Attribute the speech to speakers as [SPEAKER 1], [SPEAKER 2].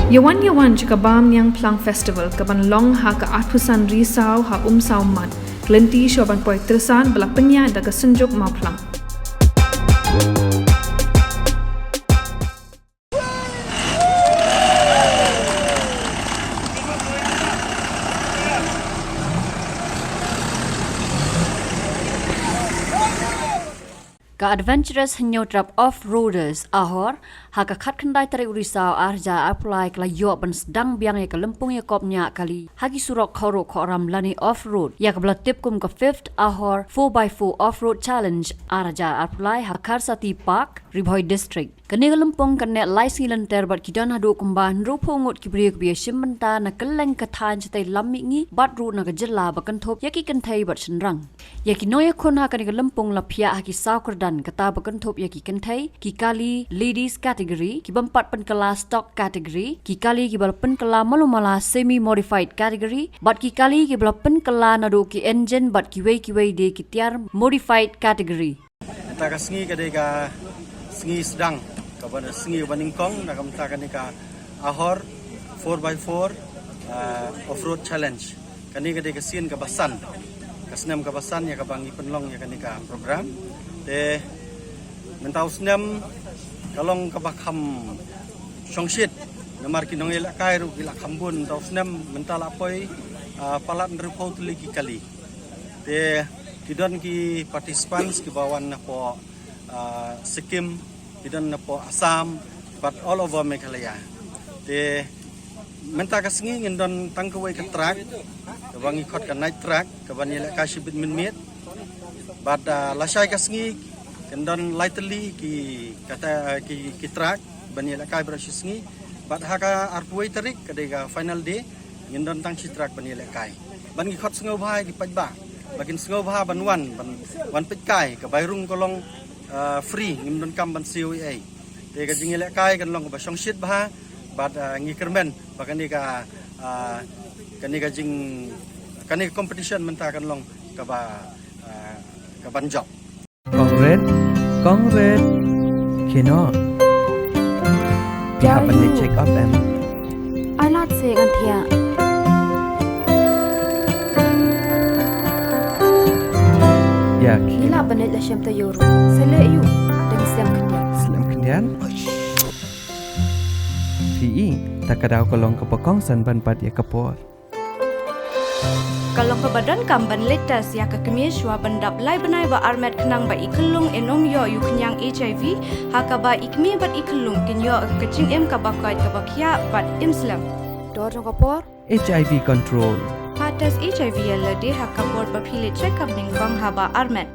[SPEAKER 1] Yawan jika bam yang Plang Festival kaban long ha ka atusan risau ha umsau man kelenti syoban poi tersan bela penya daga senjuk mau Plang.
[SPEAKER 2] Ka adventurous henyo trap off-roaders ahor haka khat khandai tari urisau arja apply kla yo ban sedang biang ya ka lempung ya kopnya kali hagi surok khoro khoram lani off-road ya ka tip kum ka 5th ahor 4x4 off-road challenge arja apply hakar sati park Ribhoi district kani ka lempung kane laisi lenter bat kidan hadu kumban rupungut kibriya biya shimmanta na kaleng ka than chtai lammi ngi bat ru na ka jilla bakan thop yaki kan thai bat shinrang yaki noya khona kani ka lempung la phia haki saukardan kata bakan thop yaki kan thai ki kali ladies category ki bampat pen kala stock category ki kali ki bal pen kala malumala semi modified category bat ki kali ki bal pen kala na do ki engine bat ki wei de ki tiar modified category
[SPEAKER 3] ta ka sngi ka de ka sngi sedang kaban sngi baning kong na kam ta ka ni ka ahor 4x4 off-road challenge kani ka de ka sin ka basan kasnem ka basan ya ka bangi penlong ya kani ka program te mentau snem kalong ka bakham songshit namar ki nong ila kai ru ila khambun mentau snem mental apoi palat nrupau tuli ki kali te kidon ki participants ki bawan na po Sikkim kidon na po Assam but all over Meghalaya te menta ka singi ngindon tangkawai ka track kabangi khot ka night track kabani la ka shibit min but lasai ka singi kendon lightly ki kata ki track bani la kai brush singi but haka arpuai tarik kadega final day ngindon tang si track bani la kai bangi khot sngau bhai ki pajba bakin sngau bha ban wan pit kai ka bairung kolong free ngindon kam ban COA te ka jingi la kai kan long ba song shit bha but ngi kermen bakani ka jing kani competition menta kan long ka ban job
[SPEAKER 4] Congrats kino ya ban check up em
[SPEAKER 2] I not say kan thia
[SPEAKER 4] ya
[SPEAKER 2] ila banet la shem ta yoru sele yu deng
[SPEAKER 4] slam kendian PE takadaw kolong kapakong san ban pat ya kapor
[SPEAKER 5] Kalau kebadan kamban letas ya kekemia shwa bandap lai benai ba armet kenang ba ikelung enom yo yu kenyang HIV haka ba ikmi bat ikelung ken yo kecing em kabakait kabakia bat imslam
[SPEAKER 2] dor jong kapor
[SPEAKER 4] HIV control
[SPEAKER 5] patas HIV ya lade haka por ba phile check up ning bang haba armet